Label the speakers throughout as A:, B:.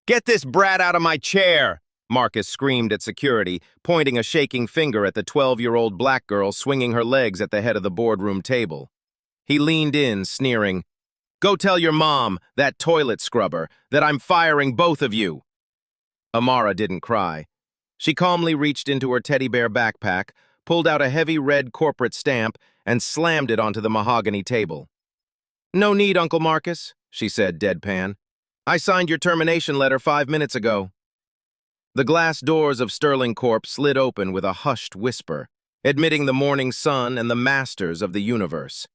A: Get this brat out of my chair! Marcus screamed at security, pointing a shaking finger at the 12-year-old black girl swinging her legs at the head of the boardroom table. He leaned in, sneering, "Go tell your mom, that toilet scrubber, that I'm firing both of you." Amara didn't cry. She calmly reached into her teddy bear backpack, pulled out a heavy red corporate stamp, and slammed it onto the mahogany table. "No need, Uncle Marcus," she said, deadpan. "I signed your termination letter 5 minutes ago." The glass doors of Sterling Corp slid open with a hushed whisper, admitting the morning sun and the masters of the universe.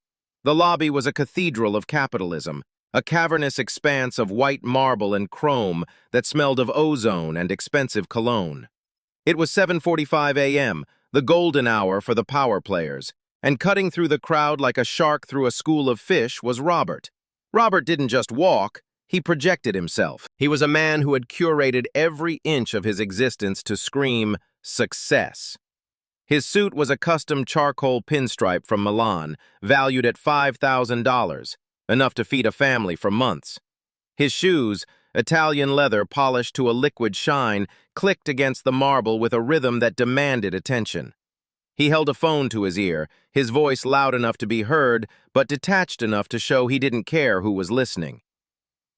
A: The lobby was a cathedral of capitalism, a cavernous expanse of white marble and chrome that smelled of ozone and expensive cologne. It was 7:45 a.m., the golden hour for the power players, and cutting through the crowd like a shark through a school of fish was Robert. Robert didn't just walk, he projected himself. He was a man who had curated every inch of his existence to scream success. His suit was a custom charcoal pinstripe from Milan, valued at $5,000, enough to feed a family for months. His shoes, Italian leather polished to a liquid shine, clicked against the marble with a rhythm that demanded attention. He held a phone to his ear, his voice loud enough to be heard, but detached enough to show he didn't care who was listening.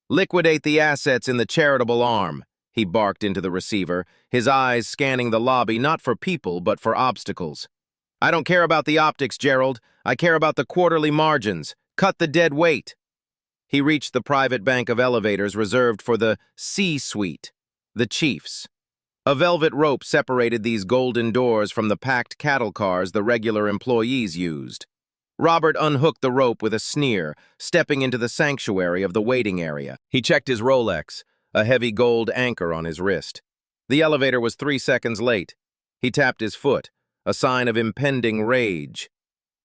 A: "Liquidate the assets in the charitable arm," he barked into the receiver, his eyes scanning the lobby not for people but for obstacles. "I don't care about the optics, Gerald. I care about the quarterly margins. Cut the dead weight." He reached the private bank of elevators reserved for the C-suite, the chiefs. A velvet rope separated these golden doors from the packed cattle cars the regular employees used. Robert unhooked the rope with a sneer, stepping into the sanctuary of the waiting area. He checked his Rolex, a heavy gold anchor on his wrist. The elevator was 3 seconds late. He tapped his foot, a sign of impending rage.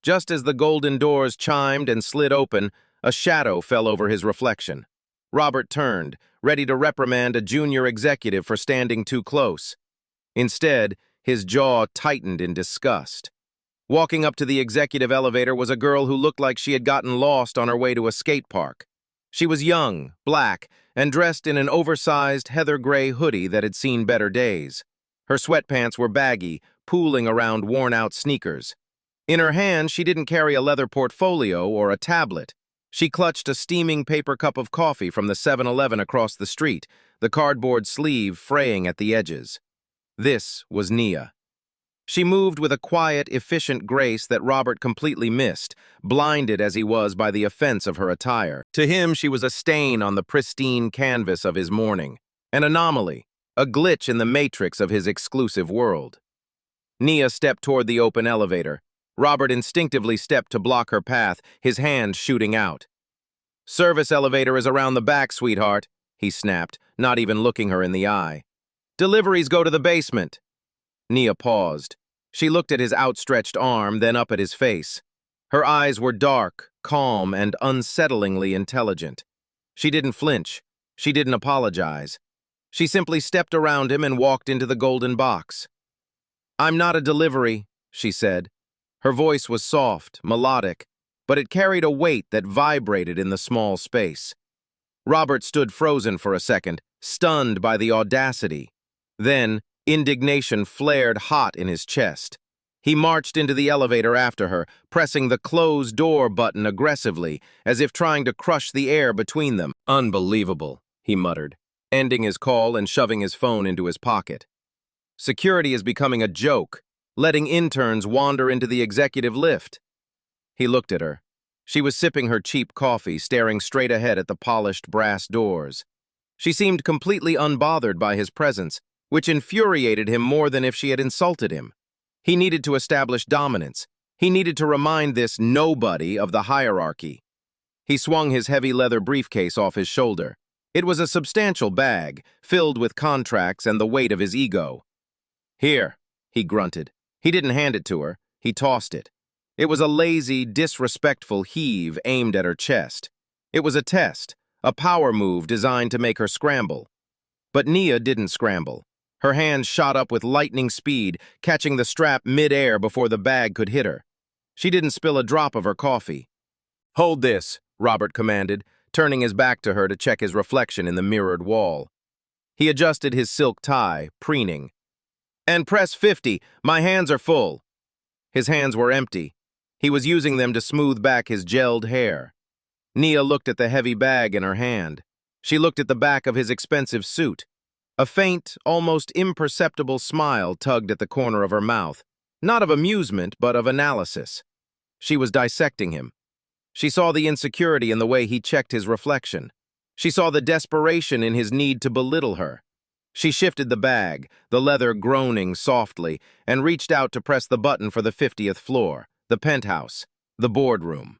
A: Just as the golden doors chimed and slid open, a shadow fell over his reflection. Robert turned, ready to reprimand a junior executive for standing too close. Instead, his jaw tightened in disgust. Walking up to the executive elevator was a girl who looked like she had gotten lost on her way to a skate park. She was young, black, and dressed in an oversized heather gray hoodie that had seen better days. Her sweatpants were baggy, pooling around worn-out sneakers. In her hand, she didn't carry a leather portfolio or a tablet. She clutched a steaming paper cup of coffee from the 7-Eleven across the street, the cardboard sleeve fraying at the edges. This was Nia. She moved with a quiet, efficient grace that Robert completely missed, blinded as he was by the offense of her attire. To him, she was a stain on the pristine canvas of his morning, an anomaly, a glitch in the matrix of his exclusive world. Nia stepped toward the open elevator. Robert instinctively stepped to block her path, his hand shooting out. "Service elevator is around the back, sweetheart," he snapped, not even looking her in the eye. "Deliveries go to the basement." Nia paused. She looked at his outstretched arm, then up at his face. Her eyes were dark, calm, and unsettlingly intelligent. She didn't flinch. She didn't apologize. She simply stepped around him and walked into the golden box. "I'm not a delivery," she said. Her voice was soft, melodic, but it carried a weight that vibrated in the small space. Robert stood frozen for a second, stunned by the audacity. Then, indignation flared hot in his chest. He marched into the elevator after her, pressing the close door button aggressively, as if trying to crush the air between them. "Unbelievable," he muttered, ending his call and shoving his phone into his pocket. "Security is becoming a joke, letting interns wander into the executive lift." He looked at her. She was sipping her cheap coffee, staring straight ahead at the polished brass doors. She seemed completely unbothered by his presence, which infuriated him more than if she had insulted him. He needed to establish dominance. He needed to remind this nobody of the hierarchy. He swung his heavy leather briefcase off his shoulder. It was a substantial bag, filled with contracts and the weight of his ego. "Here," he grunted. He didn't hand it to her. He tossed it. It was a lazy, disrespectful heave aimed at her chest. It was a test, a power move designed to make her scramble. But Nia didn't scramble. Her hands shot up with lightning speed, catching the strap mid-air before the bag could hit her. She didn't spill a drop of her coffee. "Hold this," Robert commanded, turning his back to her to check his reflection in the mirrored wall. He adjusted his silk tie, preening. "And press 50. My hands are full." His hands were empty. He was using them to smooth back his gelled hair. Nia looked at the heavy bag in her hand. She looked at the back of his expensive suit. A faint, almost imperceptible smile tugged at the corner of her mouth, not of amusement, but of analysis. She was dissecting him. She saw the insecurity in the way he checked his reflection. She saw the desperation in his need to belittle her. She shifted the bag, the leather groaning softly, and reached out to press the button for the 50th floor, the penthouse, the boardroom.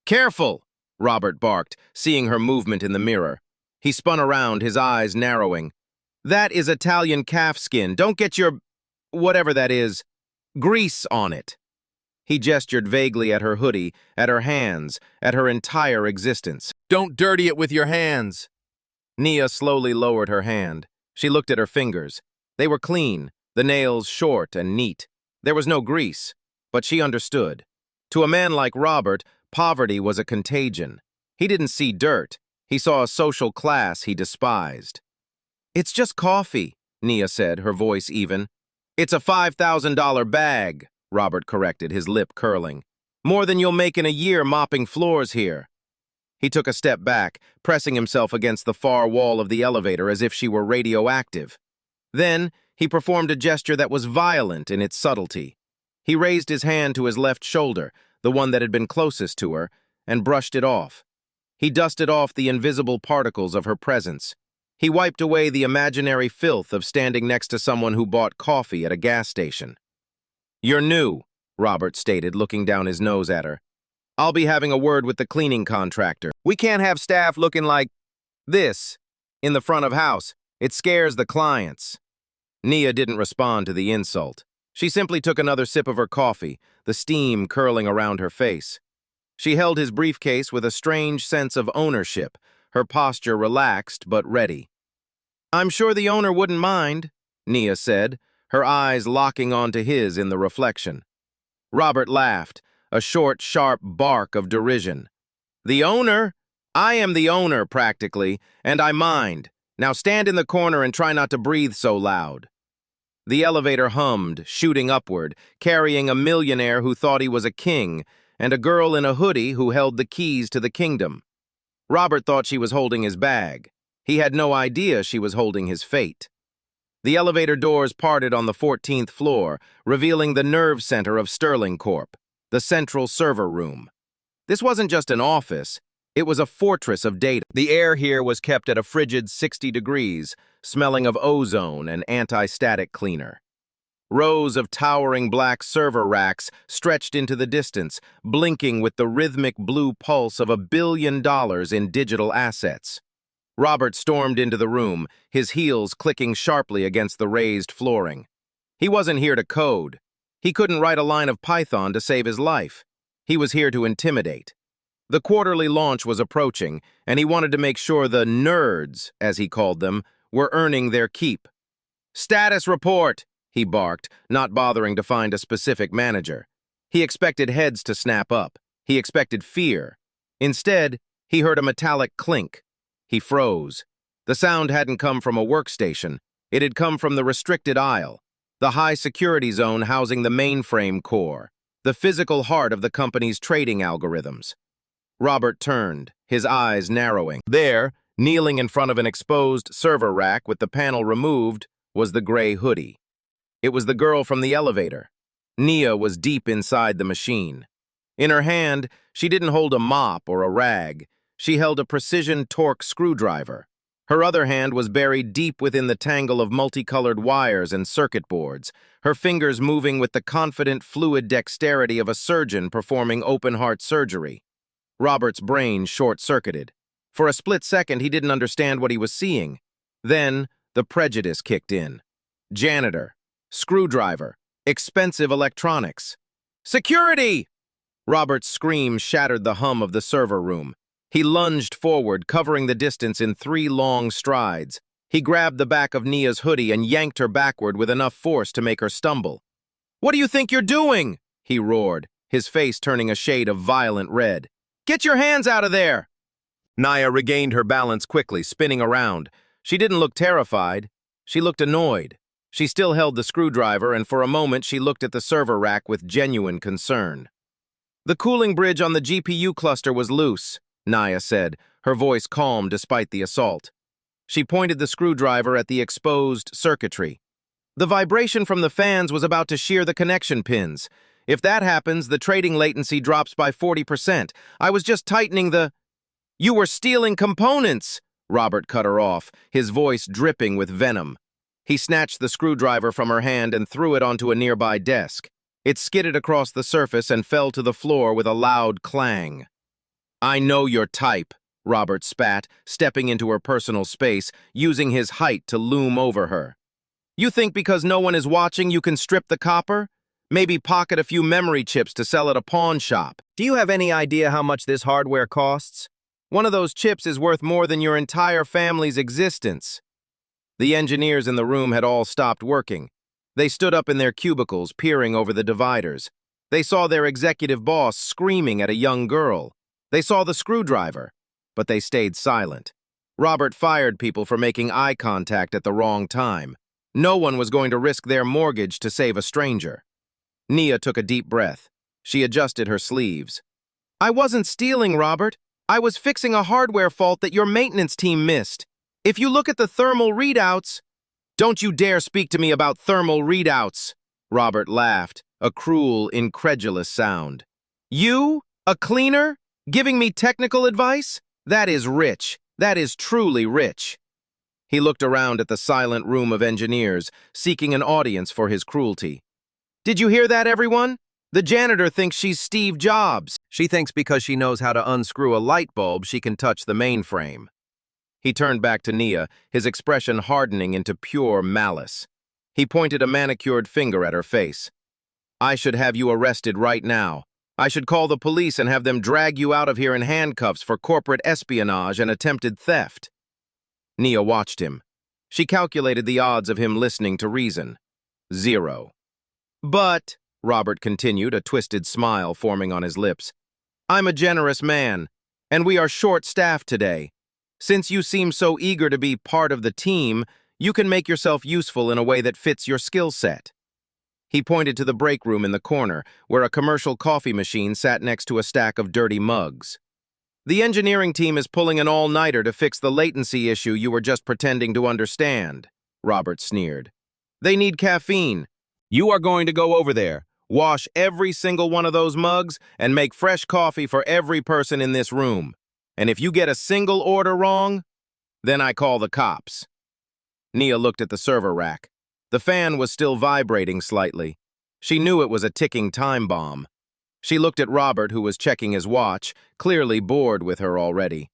A: "Careful!" Robert barked, seeing her movement in the mirror. He spun around, his eyes narrowing. "That is Italian calf skin. Don't get your, whatever that is, grease on it." He gestured vaguely at her hoodie, at her hands, at her entire existence. "Don't dirty it with your hands." Nia slowly lowered her hand. She looked at her fingers. They were clean, the nails short and neat. There was no grease, but she understood. To a man like Robert, poverty was a contagion. He didn't see dirt. He saw a social class he despised. "It's just coffee," Nia said, her voice even. "It's a $5,000 bag," Robert corrected, his lip curling. "More than you'll make in a year mopping floors here." He took a step back, pressing himself against the far wall of the elevator as if she were radioactive. Then, he performed a gesture that was violent in its subtlety. He raised his hand to his left shoulder, the one that had been closest to her, and brushed it off. He dusted off the invisible particles of her presence. He wiped away the imaginary filth of standing next to someone who bought coffee at a gas station. "You're new," Robert stated, looking down his nose at her. "I'll be having a word with the cleaning contractor. We can't have staff looking like this in the front of house. It scares the clients." Nia didn't respond to the insult. She simply took another sip of her coffee, the steam curling around her face. She held his briefcase with a strange sense of ownership, her posture relaxed but ready. "I'm sure the owner wouldn't mind," Nia said, her eyes locking onto his in the reflection. Robert laughed, a short, sharp bark of derision. "The owner? I am the owner, practically, and I mind. Now stand in the corner and try not to breathe so loud." The elevator hummed, shooting upward, carrying a millionaire who thought he was a king, and a girl in a hoodie who held the keys to the kingdom. Robert thought she was holding his bag. He had no idea she was holding his fate. The elevator doors parted on the 14th floor, revealing the nerve center of Sterling Corp., the central server room. This wasn't just an office, it was a fortress of data. The air here was kept at a frigid 60 degrees, smelling of ozone and anti-static cleaner. Rows of towering black server racks stretched into the distance, blinking with the rhythmic blue pulse of $1 billion in digital assets. Robert stormed into the room, his heels clicking sharply against the raised flooring. He wasn't here to code. He couldn't write a line of Python to save his life. He was here to intimidate. The quarterly launch was approaching, and he wanted to make sure the nerds, as he called them, were earning their keep. "Status report!" he barked, not bothering to find a specific manager. He expected heads to snap up. He expected fear. Instead, he heard a metallic clink. He froze. The sound hadn't come from a workstation. It had come from the restricted aisle, the high-security zone housing the mainframe core, the physical heart of the company's trading algorithms. Robert turned, his eyes narrowing. There, kneeling in front of an exposed server rack with the panel removed, was the gray hoodie. It was the girl from the elevator. Nia was deep inside the machine. In her hand, she didn't hold a mop or a rag. She held a precision torque screwdriver. Her other hand was buried deep within the tangle of multicolored wires and circuit boards, her fingers moving with the confident, fluid dexterity of a surgeon performing open-heart surgery. Robert's brain short-circuited. For a split second, he didn't understand what he was seeing. Then, the prejudice kicked in. Janitor. Screwdriver. Expensive electronics. "Security!" Robert's scream shattered the hum of the server room. He lunged forward, covering the distance in 3 long strides. He grabbed the back of Nia's hoodie and yanked her backward with enough force to make her stumble. "What do you think you're doing?" he roared, his face turning a shade of violent red. "Get your hands out of there!" Nia regained her balance quickly, spinning around. She didn't look terrified. She looked annoyed. She still held the screwdriver, and for a moment she looked at the server rack with genuine concern. The cooling bridge on the GPU cluster was loose, Naya said, her voice calm despite the assault. She pointed the screwdriver at the exposed circuitry. The vibration from the fans was about to shear the connection pins. If that happens, the trading latency drops by 40%. I was just tightening the... You were stealing components! Robert cut her off, his voice dripping with venom. He snatched the screwdriver from her hand and threw it onto a nearby desk. It skidded across the surface and fell to the floor with a loud clang. I know your type, Robert spat, stepping into her personal space, using his height to loom over her. You think because no one is watching you can strip the copper? Maybe pocket a few memory chips to sell at a pawn shop. Do you have any idea how much this hardware costs? One of those chips is worth more than your entire family's existence. The engineers in the room had all stopped working. They stood up in their cubicles, peering over the dividers. They saw their executive boss screaming at a young girl. They saw the screwdriver, but they stayed silent. Robert fired people for making eye contact at the wrong time. No one was going to risk their mortgage to save a stranger. Nia took a deep breath. She adjusted her sleeves. I wasn't stealing, Robert. I was fixing a hardware fault that your maintenance team missed. If you look at the thermal readouts... Don't you dare speak to me about thermal readouts, Robert laughed, a cruel, incredulous sound. You, a cleaner, giving me technical advice? That is rich. That is truly rich. He looked around at the silent room of engineers, seeking an audience for his cruelty. Did you hear that, everyone? The janitor thinks she's Steve Jobs. She thinks because she knows how to unscrew a light bulb, she can touch the mainframe. He turned back to Nia, his expression hardening into pure malice. He pointed a manicured finger at her face. I should have you arrested right now. I should call the police and have them drag you out of here in handcuffs for corporate espionage and attempted theft. Nia watched him. She calculated the odds of him listening to reason. 0. But, Robert continued, a twisted smile forming on his lips, I'm a generous man, and we are short-staffed today. Since you seem so eager to be part of the team, you can make yourself useful in a way that fits your skill set. He pointed to the break room in the corner, where a commercial coffee machine sat next to a stack of dirty mugs. The engineering team is pulling an all-nighter to fix the latency issue you were just pretending to understand, Robert sneered. They need caffeine. You are going to go over there, wash every single one of those mugs, and make fresh coffee for every person in this room. And if you get a single order wrong, then I call the cops. Nia looked at the server rack. The fan was still vibrating slightly. She knew it was a ticking time bomb. She looked at Robert, who was checking his watch, clearly bored with her already.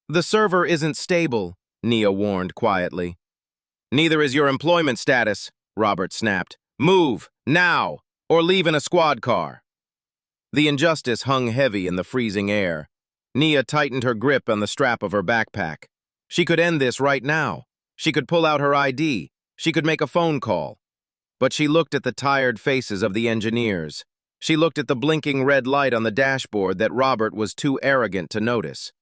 A: The server isn't stable, Nia warned quietly. Neither is your employment status, Robert snapped. Move, now, or leave in a squad car. The injustice hung heavy in the freezing air. Nia tightened her grip on the strap of her backpack. She could end this right now. She could pull out her ID. She could make a phone call. But she looked at the tired faces of the engineers. She looked at the blinking red light on the dashboard that Robert was too arrogant to notice.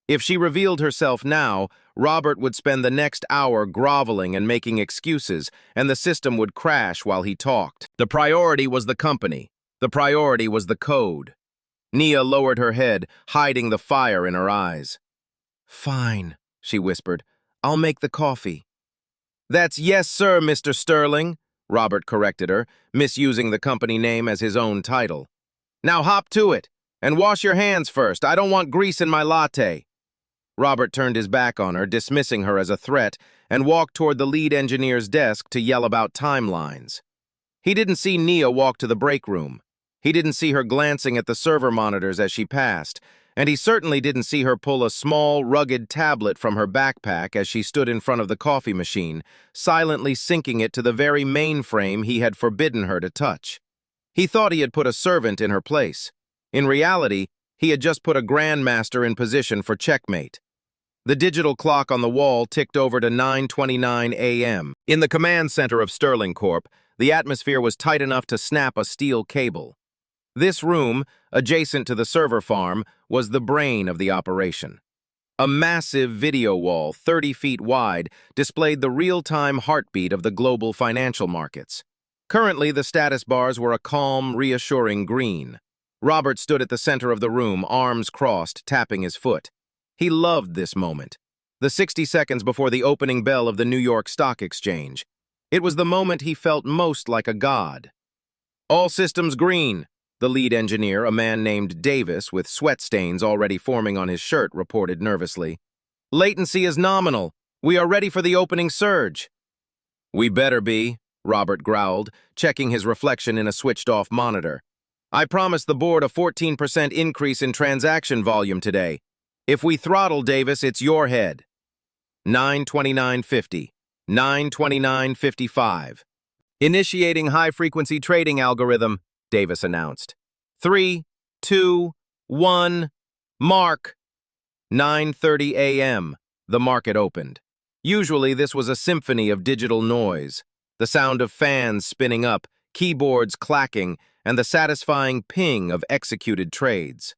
A: If she revealed herself now, Robert would spend the next hour groveling and making excuses, and the system would crash while he talked. The priority was the company. The priority was the code. Nia lowered her head, hiding the fire in her eyes. Fine, she whispered. I'll make the coffee. That's yes, sir, Mr. Sterling, Robert corrected her, misusing the company name as his own title. Now hop to it, and wash your hands first. I don't want grease in my latte. Robert turned his back on her, dismissing her as a threat, and walked toward the lead engineer's desk to yell about timelines. He didn't see Nia walk to the break room. He didn't see her glancing at the server monitors as she passed, and he certainly didn't see her pull a small, rugged tablet from her backpack as she stood in front of the coffee machine, silently syncing it to the very mainframe he had forbidden her to touch. He thought he had put a servant in her place. In reality, he had just put a grandmaster in position for checkmate. The digital clock on the wall ticked over to 9:29 a.m. In the command center of Sterling Corp., the atmosphere was tight enough to snap a steel cable. This room, adjacent to the server farm, was the brain of the operation. A massive video wall, 30 feet wide, displayed the real-time heartbeat of the global financial markets. Currently, the status bars were a calm, reassuring green. Robert stood at the center of the room, arms crossed, tapping his foot. He loved this moment. The 60 seconds before the opening bell of the New York Stock Exchange. It was the moment he felt most like a god. All systems green, the lead engineer, a man named Davis with sweat stains already forming on his shirt, reported nervously. Latency is nominal. We are ready for the opening surge. We better be, Robert growled, checking his reflection in a switched-off monitor. I promised the board a 14% increase in transaction volume today. If we throttle Davis, it's your head. 929.50. 929.55. Initiating high-frequency trading algorithm, Davis announced. 3, 2, 1, mark. 9:30 a.m. The market opened. Usually this was a symphony of digital noise, the sound of fans spinning up, keyboards clacking, and the satisfying ping of executed trades.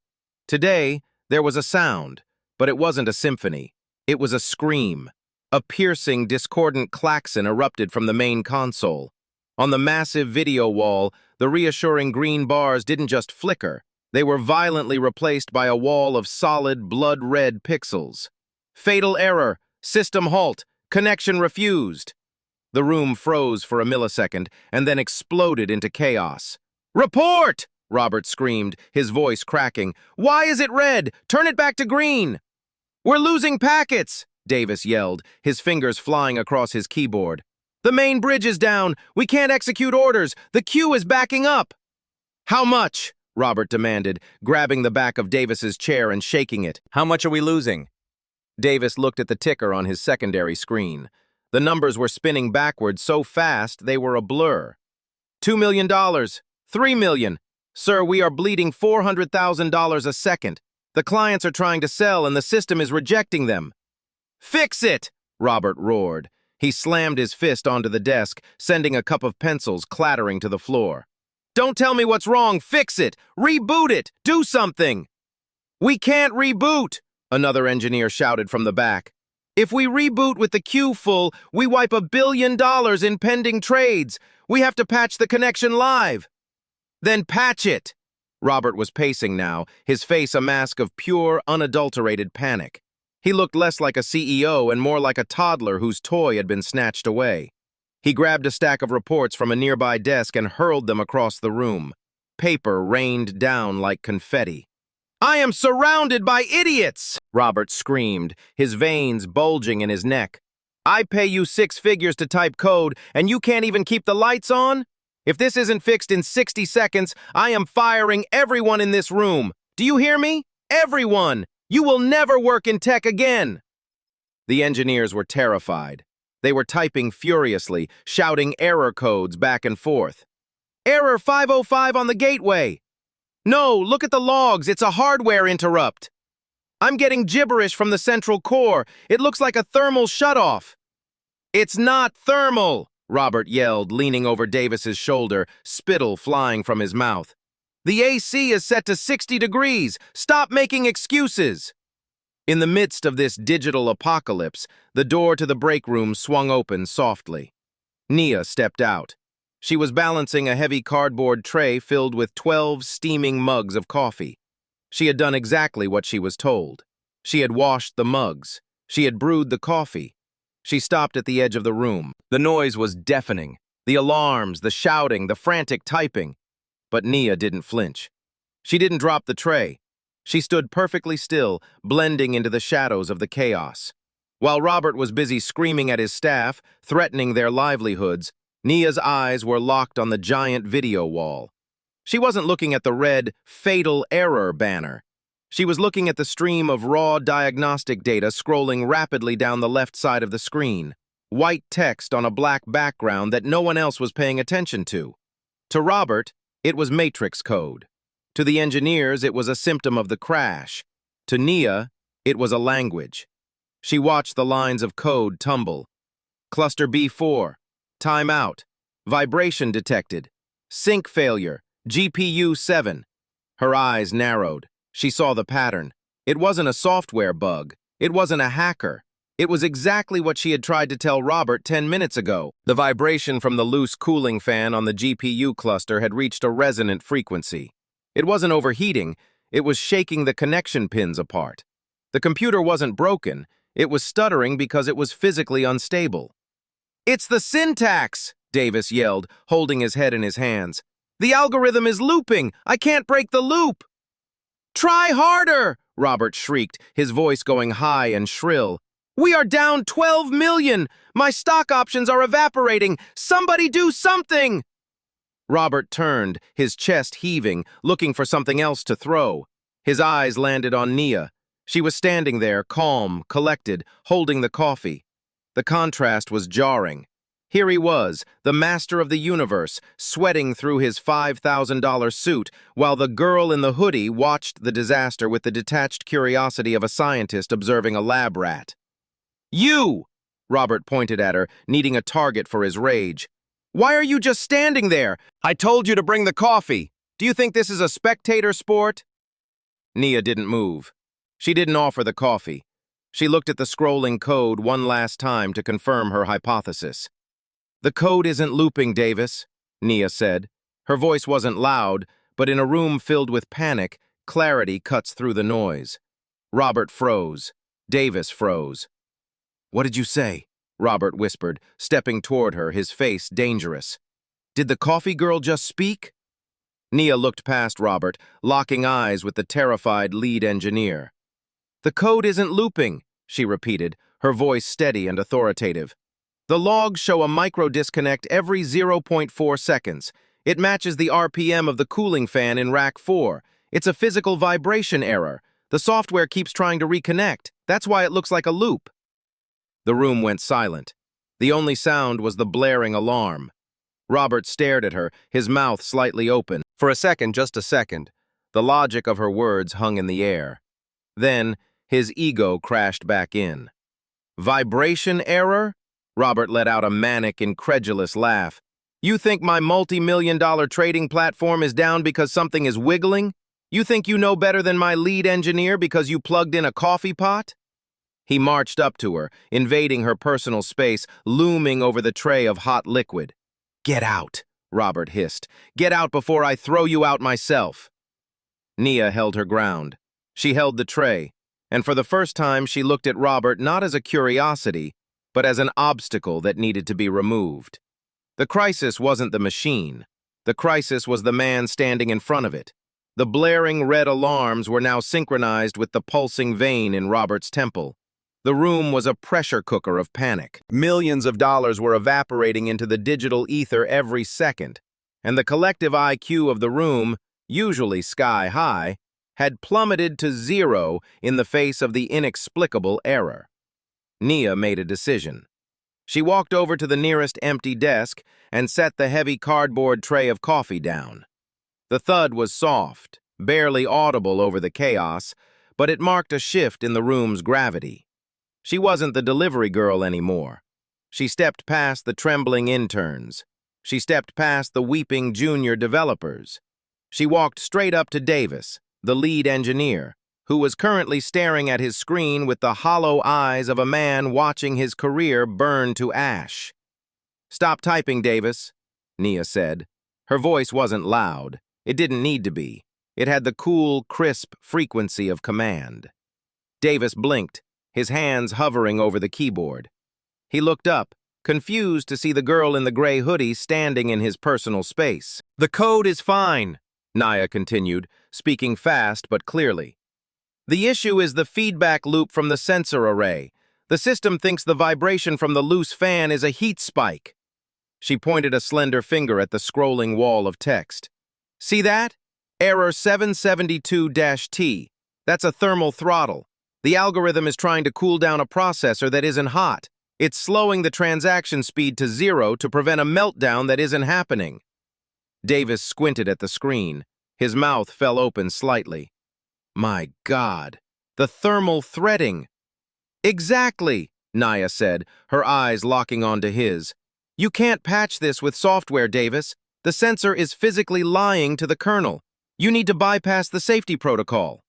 A: Today, there was a sound, but it wasn't a symphony. It was a scream. A piercing, discordant klaxon erupted from the main console. On the massive video wall, the reassuring green bars didn't just flicker. They were violently replaced by a wall of solid, blood-red pixels. Fatal error. System halt. Connection refused. The room froze for a millisecond and then exploded into chaos. Report! Robert screamed, his voice cracking. Why is it red? Turn it back to green! We're losing packets! Davis yelled, his fingers flying across his keyboard. The main bridge is down. We can't execute orders. The queue is backing up. How much? Robert demanded, grabbing the back of Davis's chair and shaking it. How much are we losing? Davis looked at the ticker on his secondary screen. The numbers were spinning backwards so fast they were a blur. $2 million. $3 million. Sir, we are bleeding $400,000 a second. The clients are trying to sell and the system is rejecting them. Fix it! Robert roared. He slammed his fist onto the desk, sending a cup of pencils clattering to the floor. Don't tell me what's wrong. Fix it. Reboot it. Do something. We can't reboot, another engineer shouted from the back. If we reboot with the queue full, we wipe $1 billion in pending trades. We have to patch the connection live. Then patch it. Robert was pacing now, his face a mask of pure, unadulterated panic. He looked less like a CEO and more like a toddler whose toy had been snatched away. He grabbed a stack of reports from a nearby desk and hurled them across the room. Paper rained down like confetti. I am surrounded by idiots! Robert screamed, his veins bulging in his neck. I pay you 6 figures to type code, and you can't even keep the lights on? If this isn't fixed in 60 seconds, I am firing everyone in this room. Do you hear me? Everyone! You will never work in tech again! The engineers were terrified. They were typing furiously, shouting error codes back and forth. Error 505 on the gateway! No, look at the logs, it's a hardware interrupt. I'm getting gibberish from the central core. It looks like a thermal shutoff. It's not thermal, Robert yelled, leaning over Davis's shoulder, spittle flying from his mouth. The AC is set to 60 degrees. Stop making excuses. In the midst of this digital apocalypse, the door to the break room swung open softly. Nia stepped out. She was balancing a heavy cardboard tray filled with 12 steaming mugs of coffee. She had done exactly what she was told. She had washed the mugs. She had brewed the coffee. She stopped at the edge of the room. The noise was deafening. The alarms, the shouting, the frantic typing. But Nia didn't flinch. She didn't drop the tray. She stood perfectly still, blending into the shadows of the chaos. While Robert was busy screaming at his staff, threatening their livelihoods, Nia's eyes were locked on the giant video wall. She wasn't looking at the red, fatal error banner. She was looking at the stream of raw diagnostic data scrolling rapidly down the left side of the screen. White text on a black background that no one else was paying attention to. To Robert, it was matrix code. To the engineers, it was a symptom of the crash. To Nia, it was a language. She watched the lines of code tumble. Cluster B4, timeout, vibration detected, sync failure, GPU 7. Her eyes narrowed. She saw the pattern. It wasn't a software bug. It wasn't a hacker. It was exactly what she had tried to tell Robert 10 minutes ago. The vibration from the loose cooling fan on the GPU cluster had reached a resonant frequency. It wasn't overheating, it was shaking the connection pins apart. The computer wasn't broken, it was stuttering because it was physically unstable. "It's the syntax!" Davis yelled, holding his head in his hands. "The algorithm is looping! I can't break the loop!" "Try harder!" Robert shrieked, his voice going high and shrill. "We are down 12 million! My stock options are evaporating! Somebody do something!" Robert turned, his chest heaving, looking for something else to throw. His eyes landed on Nia. She was standing there, calm, collected, holding the coffee. The contrast was jarring. Here he was, the master of the universe, sweating through his $5,000 suit, while the girl in the hoodie watched the disaster with the detached curiosity of a scientist observing a lab rat. "You!" Robert pointed at her, needing a target for his rage. "Why are you just standing there? I told you to bring the coffee. Do you think this is a spectator sport?" Nia didn't move. She didn't offer the coffee. She looked at the scrolling code one last time to confirm her hypothesis. "The code isn't looping, Davis," Nia said. Her voice wasn't loud, but in a room filled with panic, clarity cuts through the noise. Robert froze. Davis froze. "What did you say?" Robert whispered, stepping toward her, his face dangerous. "Did the coffee girl just speak?" Nia looked past Robert, locking eyes with the terrified lead engineer. "The code isn't looping," she repeated, her voice steady and authoritative. "The logs show a micro-disconnect every 0.4 seconds. It matches the RPM of the cooling fan in Rack 4. It's a physical vibration error. The software keeps trying to reconnect. That's why it looks like a loop." The room went silent. The only sound was the blaring alarm. Robert stared at her, his mouth slightly open. For a second, just a second, the logic of her words hung in the air. Then, his ego crashed back in. "Vibration error?" Robert let out a manic, incredulous laugh. "You think my multi-million-dollar trading platform is down because something is wiggling? You think you know better than my lead engineer because you plugged in a coffee pot?" He marched up to her, invading her personal space, looming over the tray of hot liquid. "Get out," Robert hissed. "Get out before I throw you out myself." Nia held her ground. She held the tray, and for the first time she looked at Robert not as a curiosity, but as an obstacle that needed to be removed. The crisis wasn't the machine. The crisis was the man standing in front of it. The blaring red alarms were now synchronized with the pulsing vein in Robert's temple. The room was a pressure cooker of panic. Millions of dollars were evaporating into the digital ether every second, and the collective IQ of the room, usually sky high, had plummeted to zero in the face of the inexplicable error. Nia made a decision. She walked over to the nearest empty desk and set the heavy cardboard tray of coffee down. The thud was soft, barely audible over the chaos, but it marked a shift in the room's gravity. She wasn't the delivery girl anymore. She stepped past the trembling interns. She stepped past the weeping junior developers. She walked straight up to Davis, the lead engineer, who was currently staring at his screen with the hollow eyes of a man watching his career burn to ash. "Stop typing, Davis," Nia said. Her voice wasn't loud. It didn't need to be. It had the cool, crisp frequency of command. Davis blinked, his hands hovering over the keyboard. He looked up, confused to see the girl in the gray hoodie standing in his personal space. "The code is fine," Nia continued, speaking fast but clearly. "The issue is the feedback loop from the sensor array. The system thinks the vibration from the loose fan is a heat spike." She pointed a slender finger at the scrolling wall of text. "See that? Error 772-T. That's a thermal throttle. The algorithm is trying to cool down a processor that isn't hot. It's slowing the transaction speed to zero to prevent a meltdown that isn't happening." Davis squinted at the screen. His mouth fell open slightly. "My God, the thermal threading." "Exactly," Nia said, her eyes locking onto his. "You can't patch this with software, Davis. The sensor is physically lying to the kernel. You need to bypass the safety protocol."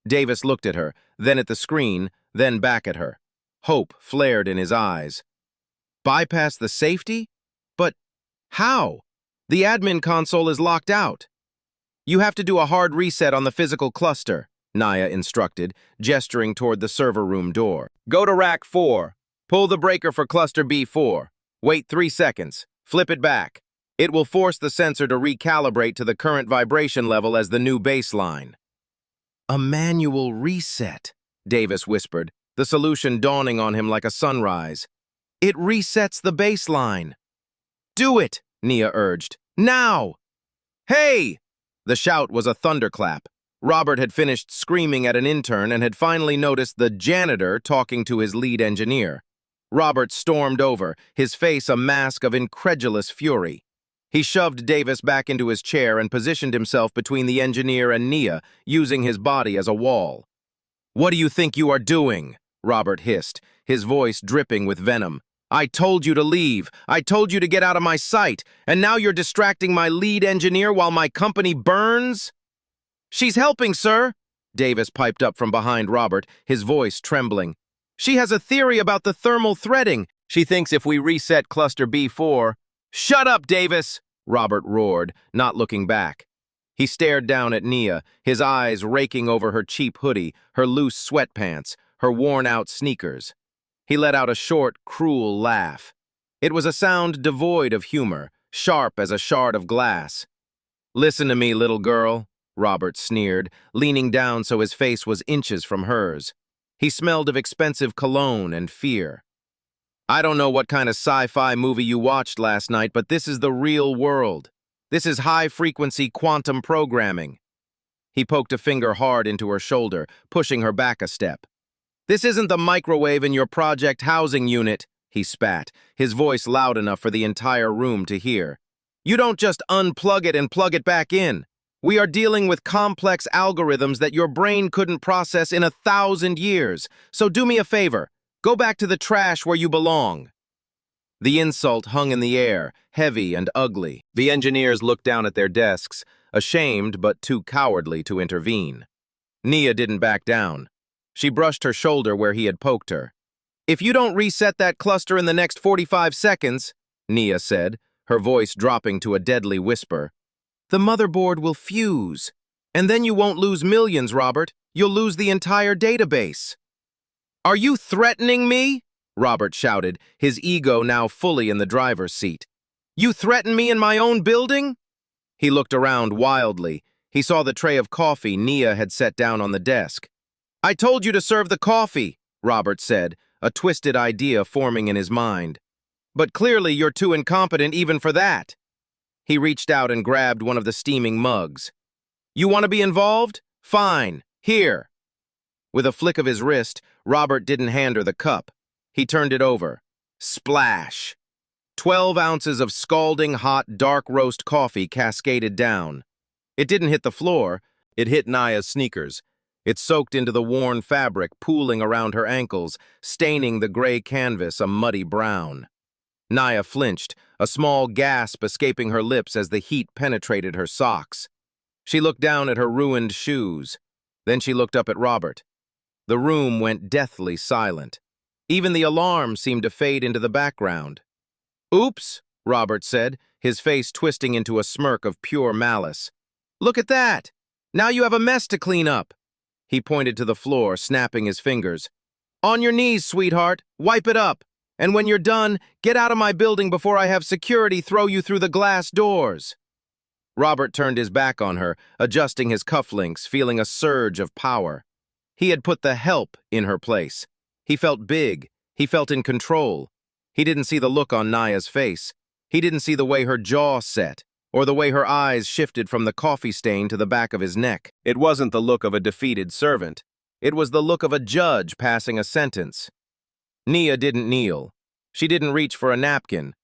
A: Davis looked at her, then at the screen, then back at her. Hope flared in his eyes. Bypass the safety? But how? The admin console is locked out. You have to do a hard reset on the physical cluster, Naya instructed, gesturing toward the server room door. Go to rack 4. Pull the breaker for cluster B4. Wait 3 seconds. Flip it back. It will force the sensor to recalibrate to the current vibration level as the new baseline. A manual reset, Davis whispered, the solution dawning on him like a sunrise. It resets the baseline. Do it, Nia urged. Now! Hey! The shout was a thunderclap. Robert had finished screaming at an intern and had finally noticed the janitor talking to his lead engineer. Robert stormed over, his face a mask of incredulous fury. He shoved Davis back into his chair and positioned himself between the engineer and Nia, using his body as a wall. "What do you think you are doing?" Robert hissed, his voice dripping with venom. "I told you to leave. I told you to get out of my sight, and now you're distracting my lead engineer while my company burns?" "She's helping, sir," Davis piped up from behind Robert, his voice trembling. "She has a theory about the thermal threading. She thinks if we reset cluster B4... "Shut up, Davis!" Robert roared, not looking back. He stared down at Nia, his eyes raking over her cheap hoodie, her loose sweatpants, her worn-out sneakers. He let out a short, cruel laugh. It was a sound devoid of humor, sharp as a shard of glass. "Listen to me, little girl," Robert sneered, leaning down so his face was inches from hers. He smelled of expensive cologne and fear. "I don't know what kind of sci-fi movie you watched last night, but this is the real world. This is high-frequency quantum programming." He poked a finger hard into her shoulder, pushing her back a step. "This isn't the microwave in your project housing unit," he spat, his voice loud enough for the entire room to hear. "You don't just unplug it and plug it back in. We are dealing with complex algorithms that your brain couldn't process in 1,000 years. So do me a favor. Go back to the trash where you belong." The insult hung in the air, heavy and ugly. The engineers looked down at their desks, ashamed but too cowardly to intervene. Nia didn't back down. She brushed her shoulder where he had poked her. "If you don't reset that cluster in the next 45 seconds, Nia said, her voice dropping to a deadly whisper, "the motherboard will fuse. And then you won't lose millions, Robert. You'll lose the entire database." "Are you threatening me?" Robert shouted, his ego now fully in the driver's seat. "You threaten me in my own building?" He looked around wildly. He saw the tray of coffee Nia had set down on the desk. "I told you to serve the coffee," Robert said, a twisted idea forming in his mind. "But clearly you're too incompetent even for that." He reached out and grabbed one of the steaming mugs. "You want to be involved? Fine. Here." With a flick of his wrist, Robert didn't hand her the cup. He turned it over. Splash! 12 ounces of scalding hot dark roast coffee cascaded down. It didn't hit the floor. It hit Naya's sneakers. It soaked into the worn fabric, pooling around her ankles, staining the gray canvas a muddy brown. Naya flinched, a small gasp escaping her lips as the heat penetrated her socks. She looked down at her ruined shoes. Then she looked up at Robert. The room went deathly silent. Even the alarm seemed to fade into the background. "Oops," Robert said, his face twisting into a smirk of pure malice. "Look at that! Now you have a mess to clean up." He pointed to the floor, snapping his fingers. "On your knees, sweetheart. Wipe it up. And when you're done, get out of my building before I have security throw you through the glass doors." Robert turned his back on her, adjusting his cufflinks, feeling a surge of power. He had put the help in her place. He felt big. He felt in control. He didn't see the look on Naya's face. He didn't see the way her jaw set, or the way her eyes shifted from the coffee stain to the back of his neck. It wasn't the look of a defeated servant. It was the look of a judge passing a sentence. Nia didn't kneel. She didn't reach for a napkin.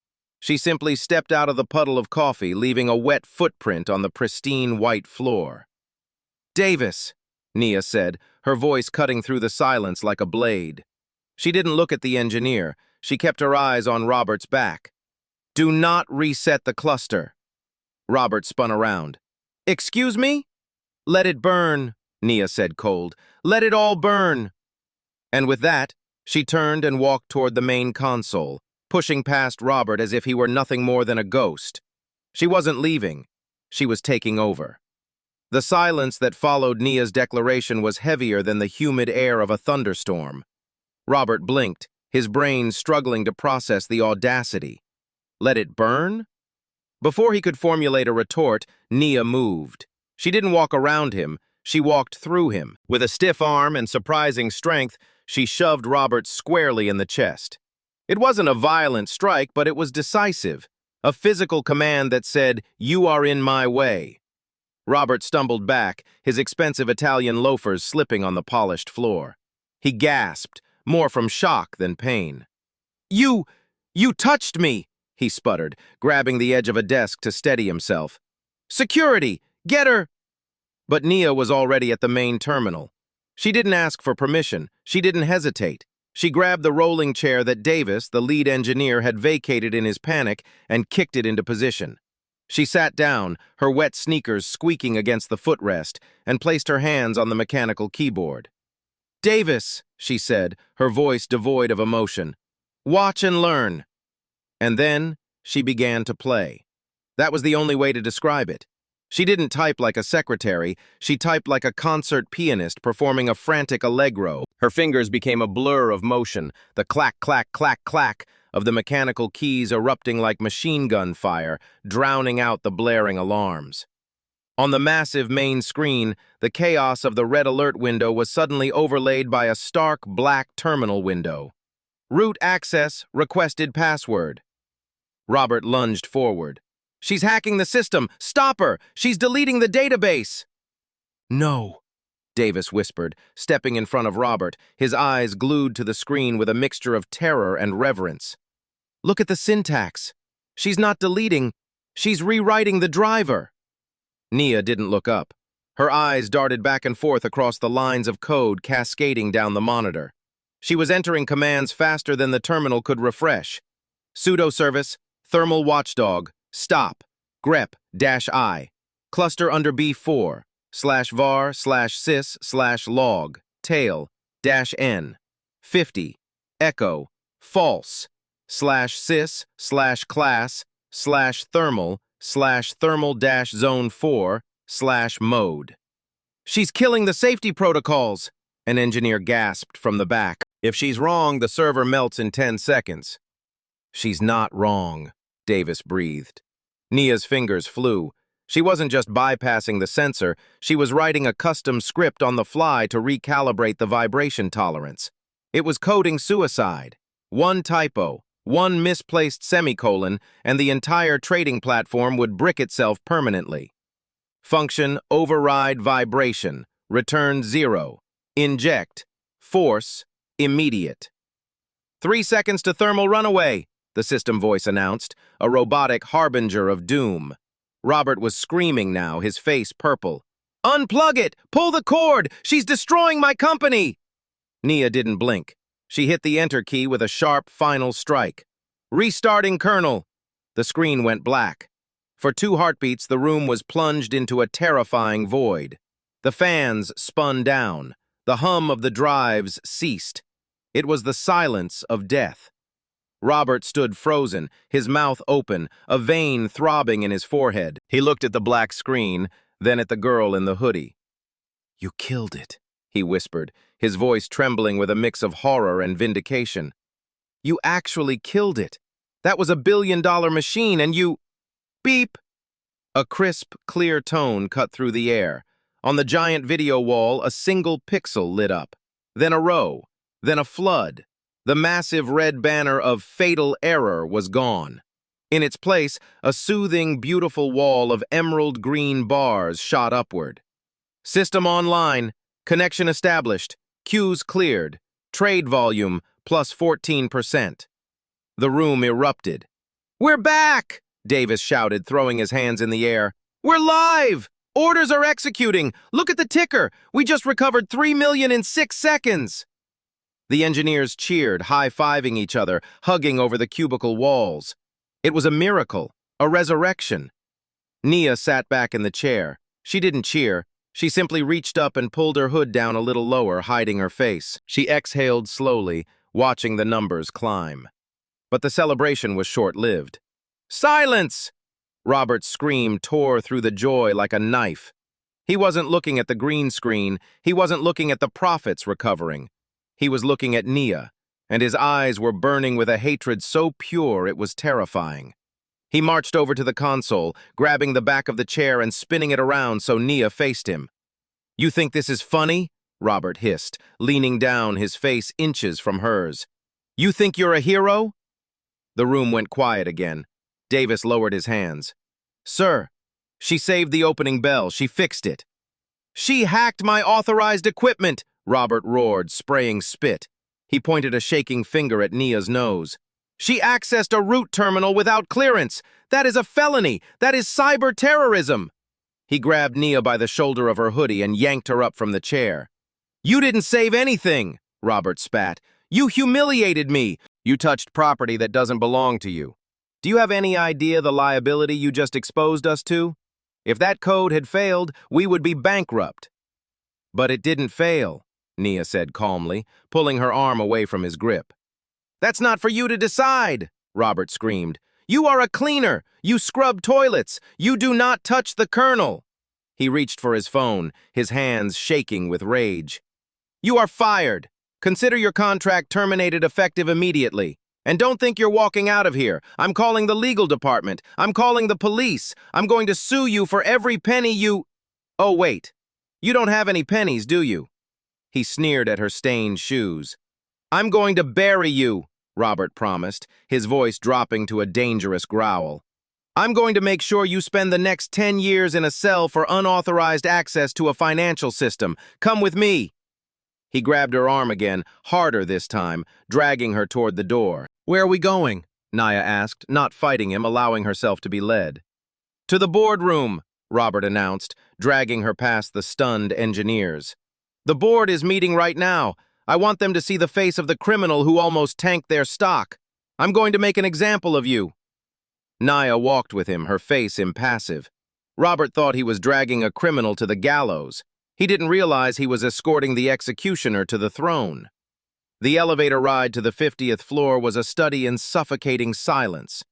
A: She simply stepped out of the puddle of coffee, leaving a wet footprint on the pristine white floor. "Davis," Nia said, her voice cutting through the silence like a blade. She didn't look at the engineer. She kept her eyes on Robert's back. "Do not reset the cluster." Robert spun around. "Excuse me?" "Let it burn," Nia said cold. "Let it all burn." And with that, she turned and walked toward the main console, pushing past Robert as if he were nothing more than a ghost. She wasn't leaving. She was taking over. The silence that followed Nia's declaration was heavier than the humid air of a thunderstorm. Robert blinked, his brain struggling to process the audacity. Let it burn? Before he could formulate a retort, Nia moved. She didn't walk around him, she walked through him. With a stiff arm and surprising strength, she shoved Robert squarely in the chest. It wasn't a violent strike, but it was decisive. A physical command that said, "You are in my way." Robert stumbled back, his expensive Italian loafers slipping on the polished floor. He gasped, more from shock than pain. You touched me!" he sputtered, grabbing the edge of a desk to steady himself. "Security! Get her!" But Nia was already at the main terminal. She didn't ask for permission. She didn't hesitate. She grabbed the rolling chair that Davis, the lead engineer, had vacated in his panic and kicked it into position. She sat down, her wet sneakers squeaking against the footrest, and placed her hands on the mechanical keyboard. "Davis," she said, her voice devoid of emotion. "Watch and learn." And then she began to play. That was the only way to describe it. She didn't type like a secretary, she typed like a concert pianist performing a frantic allegro. Her fingers became a blur of motion, the clack, clack, clack, clack of the mechanical keys erupting like machine gun fire, drowning out the blaring alarms. On the massive main screen, the chaos of the red alert window was suddenly overlaid by a stark black terminal window. Root access, requested password. Robert lunged forward. "She's hacking the system! Stop her! She's deleting the database!" "No," Davis whispered, stepping in front of Robert, his eyes glued to the screen with a mixture of terror and reverence. "Look at the syntax. She's not deleting. She's rewriting the driver." Nia didn't look up. Her eyes darted back and forth across the lines of code cascading down the monitor. She was entering commands faster than the terminal could refresh. Pseudo service, thermal watchdog, stop, grep-I, cluster under B4, /var/sys/log, tail-n, 50, echo, false, /sys/class/thermal/thermal-zone4/mode. "She's killing the safety protocols," an engineer gasped from the back. "If she's wrong, the server melts in 10 seconds. "She's not wrong," Davis breathed. Nia's fingers flew. She wasn't just bypassing the sensor, she was writing a custom script on the fly to recalibrate the vibration tolerance. It was coding suicide. One typo, one misplaced semicolon, and the entire trading platform would brick itself permanently. Function override vibration, return 0, inject, force, immediate. 3 seconds to thermal runaway, the system voice announced, a robotic harbinger of doom. Robert was screaming now, his face purple. "Unplug it! Pull the cord! She's destroying my company!" Nia didn't blink. She hit the enter key with a sharp final strike. "Restarting kernel." The screen went black. For 2 heartbeats, the room was plunged into a terrifying void. The fans spun down. The hum of the drives ceased. It was the silence of death. Robert stood frozen, his mouth open, a vein throbbing in his forehead. He looked at the black screen, then at the girl in the hoodie. "You killed it," he whispered, his voice trembling with a mix of horror and vindication. "You actually killed it. That was a billion-dollar machine, and you—" Beep! A crisp, clear tone cut through the air. On the giant video wall, a single pixel lit up. Then a row. Then a flood. The massive red banner of "Fatal Error" was gone. In its place, a soothing, beautiful wall of emerald green bars shot upward. "System online. Connection established. Queues cleared. Trade volume plus 14%. The room erupted. "We're back!" Davis shouted, throwing his hands in the air. "We're live! Orders are executing! Look at the ticker! We just recovered 3 million in 6 seconds!" The engineers cheered, high-fiving each other, hugging over the cubicle walls. It was a miracle, a resurrection. Nia sat back in the chair. She didn't cheer. She simply reached up and pulled her hood down a little lower, hiding her face. She exhaled slowly, watching the numbers climb. But the celebration was short-lived. "Silence!" Robert's scream tore through the joy like a knife. He wasn't looking at the green screen. He wasn't looking at the profits recovering. He was looking at Nia, and his eyes were burning with a hatred so pure it was terrifying. He marched over to the console, grabbing the back of the chair and spinning it around so Nia faced him. "You think this is funny?" Robert hissed, leaning down, his face inches from hers. "You think you're a hero?" The room went quiet again. Davis lowered his hands. "Sir, she saved the opening bell. She fixed it." "She hacked my authorized equipment!" Robert roared, spraying spit. He pointed a shaking finger at Nia's nose. "She accessed a root terminal without clearance. That is a felony. That is cyber terrorism." He grabbed Nia by the shoulder of her hoodie and yanked her up from the chair. "You didn't save anything," Robert spat. "You humiliated me. You touched property that doesn't belong to you. Do you have any idea the liability you just exposed us to? If that code had failed, we would be bankrupt." "But it didn't fail," Nia said calmly, pulling her arm away from his grip. "That's not for you to decide," Robert screamed. "You are a cleaner. You scrub toilets. You do not touch the colonel." He reached for his phone, his hands shaking with rage. "You are fired. Consider your contract terminated effective immediately. And don't think you're walking out of here. I'm calling the legal department. I'm calling the police. I'm going to sue you for every penny you—" "Oh, wait. You don't have any pennies, do you?" He sneered at her stained shoes. "I'm going to bury you," Robert promised, his voice dropping to a dangerous growl. "I'm going to make sure you spend the next 10 years in a cell for unauthorized access to a financial system. Come with me." He grabbed her arm again, harder this time, dragging her toward the door. "Where are we going?" Nia asked, not fighting him, allowing herself to be led. "To the boardroom," Robert announced, dragging her past the stunned engineers. "The board is meeting right now. I want them to see the face of the criminal who almost tanked their stock. I'm going to make an example of you." Nia walked with him, her face impassive. Robert thought he was dragging a criminal to the gallows. He didn't realize he was escorting the executioner to the throne. The elevator ride to the 50th floor was a study in suffocating silence.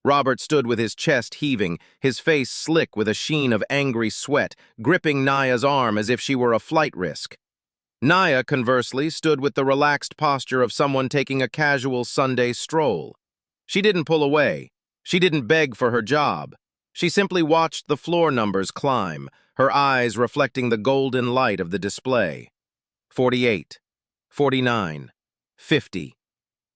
A: Robert stood with his chest heaving, his face slick with a sheen of angry sweat, gripping Nia's arm as if she were a flight risk. Nia, conversely, stood with the relaxed posture of someone taking a casual Sunday stroll. She didn't pull away. She didn't beg for her job. She simply watched the floor numbers climb, her eyes reflecting the golden light of the display. 48, 49, 50.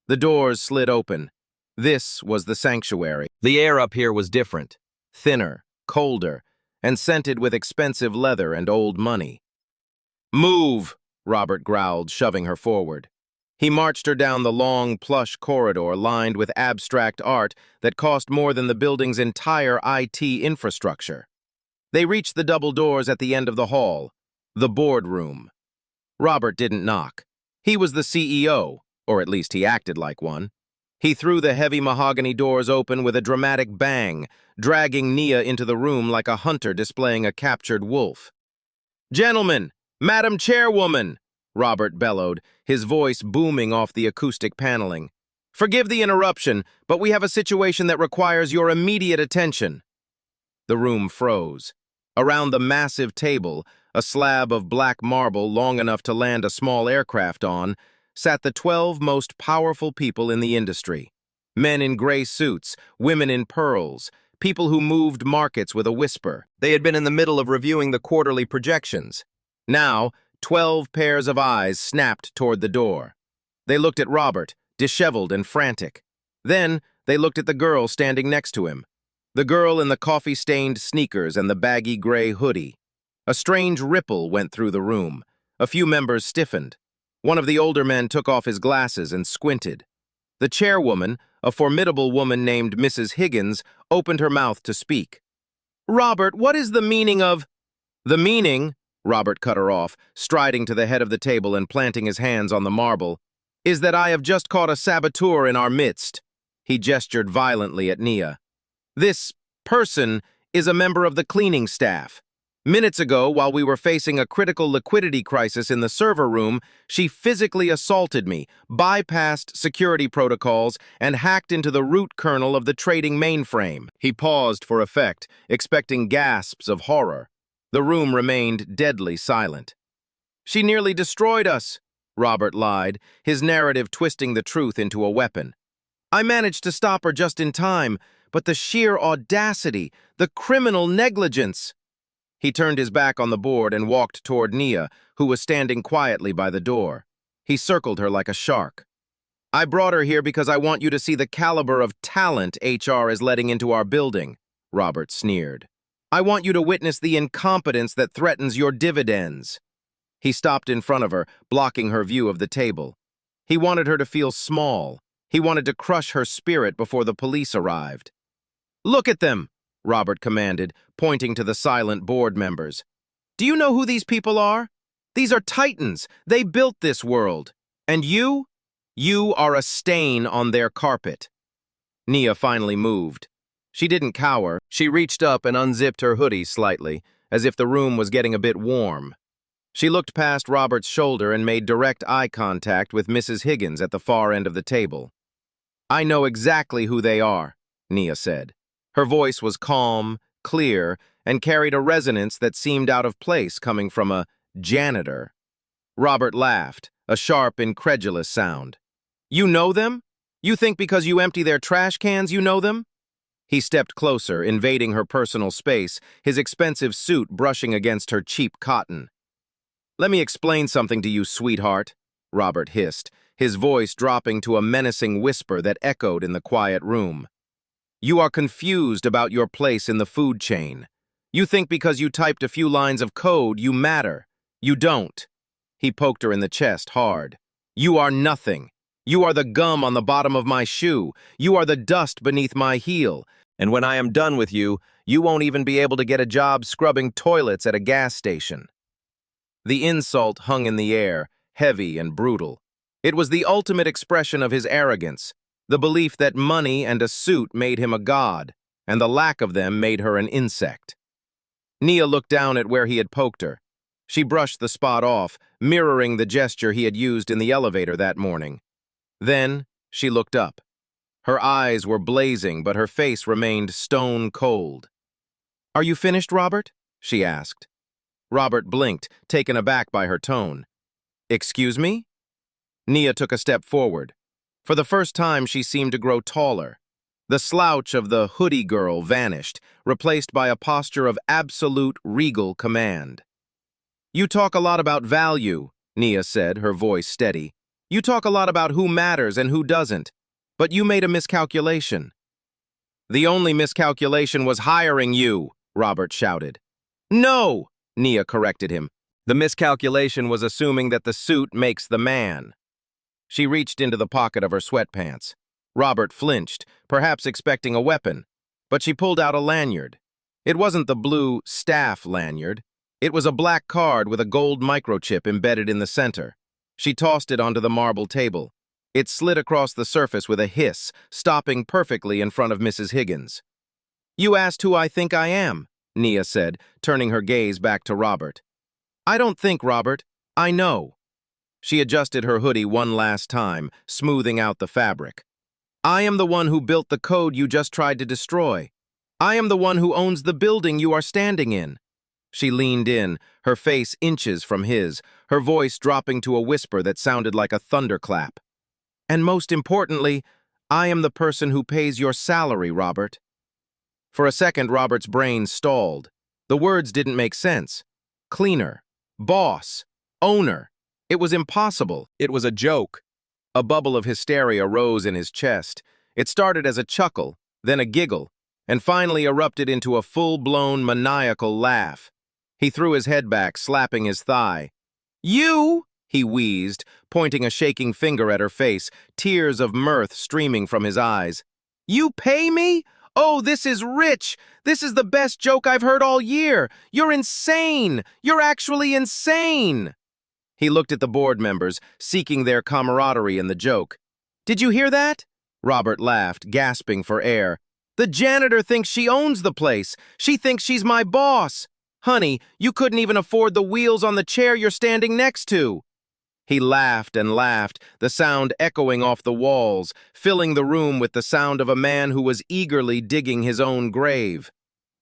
A: The doors slid open. This was the sanctuary. The air up here was different, thinner, colder, and scented with expensive leather and old money. "Move!" Robert growled, shoving her forward. He marched her down the long, plush corridor lined with abstract art that cost more than the building's entire IT infrastructure. They reached the double doors at the end of the hall, the boardroom. Robert didn't knock. He was the CEO, or at least he acted like one. He threw the heavy mahogany doors open with a dramatic bang, dragging Nia into the room like a hunter displaying a captured wolf. "Gentlemen, Madam Chairwoman," Robert bellowed, his voice booming off the acoustic paneling. "Forgive the interruption, but we have a situation that requires your immediate attention." The room froze. Around the massive table, a slab of black marble long enough to land a small aircraft on, sat the 12 most powerful people in the industry. Men in gray suits, women in pearls, people who moved markets with a whisper. They had been in the middle of reviewing the quarterly projections. Now, 12 pairs of eyes snapped toward the door. They looked at Robert, disheveled and frantic. Then, they looked at the girl standing next to him. The girl in the coffee-stained sneakers and the baggy gray hoodie. A strange ripple went through the room. A few members stiffened. One of the older men took off his glasses and squinted. The chairwoman, a formidable woman named Mrs. Higgins, opened her mouth to speak. "Robert, what is the meaning of—" "The meaning," Robert cut her off, striding to the head of the table and planting his hands on the marble, "is that I have just caught a saboteur in our midst." He gestured violently at Nia. "This person is a member of the cleaning staff. Minutes ago, while we were facing a critical liquidity crisis in the server room, she physically assaulted me, bypassed security protocols, and hacked into the root kernel of the trading mainframe. He paused for effect, expecting gasps of horror. The room remained deadly silent. She nearly destroyed us, Robert lied, his narrative twisting the truth into a weapon. I managed to stop her just in time, but the sheer audacity, the criminal negligence. He turned his back on the board and walked toward Nia, who was standing quietly by the door. He circled her like a shark. I brought her here because I want you to see the caliber of talent HR is letting into our building, Robert sneered. I want you to witness the incompetence that threatens your dividends. He stopped in front of her, blocking her view of the table. He wanted her to feel small. He wanted to crush her spirit before the police arrived. Look at them, Robert commanded, pointing to the silent board members. Do you know who these people are? These are titans. They built this world. And you? You are a stain on their carpet. Nia finally moved. She didn't cower. She reached up and unzipped her hoodie slightly, as if the room was getting a bit warm. She looked past Robert's shoulder and made direct eye contact with Mrs. Higgins at the far end of the table. I know exactly who they are, Nia said. Her voice was calm, clear, and carried a resonance that seemed out of place coming from a janitor. Robert laughed, a sharp, incredulous sound. You know them? You think because you empty their trash cans you know them? He stepped closer, invading her personal space, his expensive suit brushing against her cheap cotton. Let me explain something to you, sweetheart, Robert hissed, his voice dropping to a menacing whisper that echoed in the quiet room. You are confused about your place in the food chain. You think because you typed a few lines of code, you matter. You don't. He poked her in the chest hard. You are nothing. You are the gum on the bottom of my shoe. You are the dust beneath my heel. And when I am done with you, you won't even be able to get a job scrubbing toilets at a gas station. The insult hung in the air, heavy and brutal. It was the ultimate expression of his arrogance, the belief that money and a suit made him a god, and the lack of them made her an insect. Nia looked down at where he had poked her. She brushed the spot off, mirroring the gesture he had used in the elevator that morning. Then she looked up. Her eyes were blazing, but her face remained stone cold. Are you finished, Robert? She asked. Robert blinked, taken aback by her tone. Excuse me? Nia took a step forward. For the first time, she seemed to grow taller. The slouch of the hoodie girl vanished, replaced by a posture of absolute regal command. You talk a lot about value, Nia said, her voice steady. You talk a lot about who matters and who doesn't, but you made a miscalculation. The only miscalculation was hiring you, Robert shouted. No, Nia corrected him. The miscalculation was assuming that the suit makes the man. She reached into the pocket of her sweatpants. Robert flinched, perhaps expecting a weapon, but she pulled out a lanyard. It wasn't the blue staff lanyard. It was a black card with a gold microchip embedded in the center. She tossed it onto the marble table. It slid across the surface with a hiss, stopping perfectly in front of Mrs. Higgins. You asked who I think I am, Nia said, turning her gaze back to Robert. I don't think, Robert. I know. She adjusted her hoodie one last time, smoothing out the fabric. I am the one who built the code you just tried to destroy. I am the one who owns the building you are standing in. She leaned in, her face inches from his, her voice dropping to a whisper that sounded like a thunderclap. And most importantly, I am the person who pays your salary, Robert. For a second, Robert's brain stalled. The words didn't make sense. Cleaner, boss, owner. It was impossible. It was a joke. A bubble of hysteria rose in his chest. It started as a chuckle, then a giggle, and finally erupted into a full-blown maniacal laugh. He threw his head back, slapping his thigh. You, he wheezed, pointing a shaking finger at her face, tears of mirth streaming from his eyes. You pay me? Oh, this is rich. This is the best joke I've heard all year. You're insane. You're actually insane. He looked at the board members, seeking their camaraderie in the joke. Did you hear that? Robert laughed, gasping for air. The janitor thinks she owns the place. She thinks she's my boss. Honey, you couldn't even afford the wheels on the chair you're standing next to. He laughed and laughed, the sound echoing off the walls, filling the room with the sound of a man who was eagerly digging his own grave.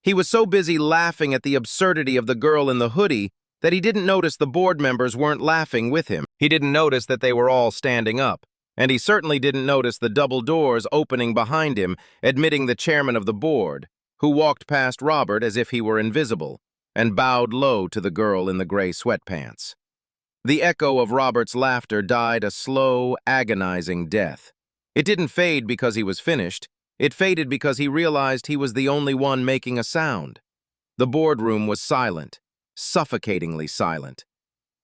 A: He was so busy laughing at the absurdity of the girl in the hoodie that he didn't notice the board members weren't laughing with him. He didn't notice that they were all standing up, and he certainly didn't notice the double doors opening behind him, admitting the chairman of the board, who walked past Robert as if he were invisible, and bowed low to the girl in the gray sweatpants. The echo of Robert's laughter died a slow, agonizing death. It didn't fade because he was finished. It faded because he realized he was the only one making a sound. The boardroom was silent, suffocatingly silent.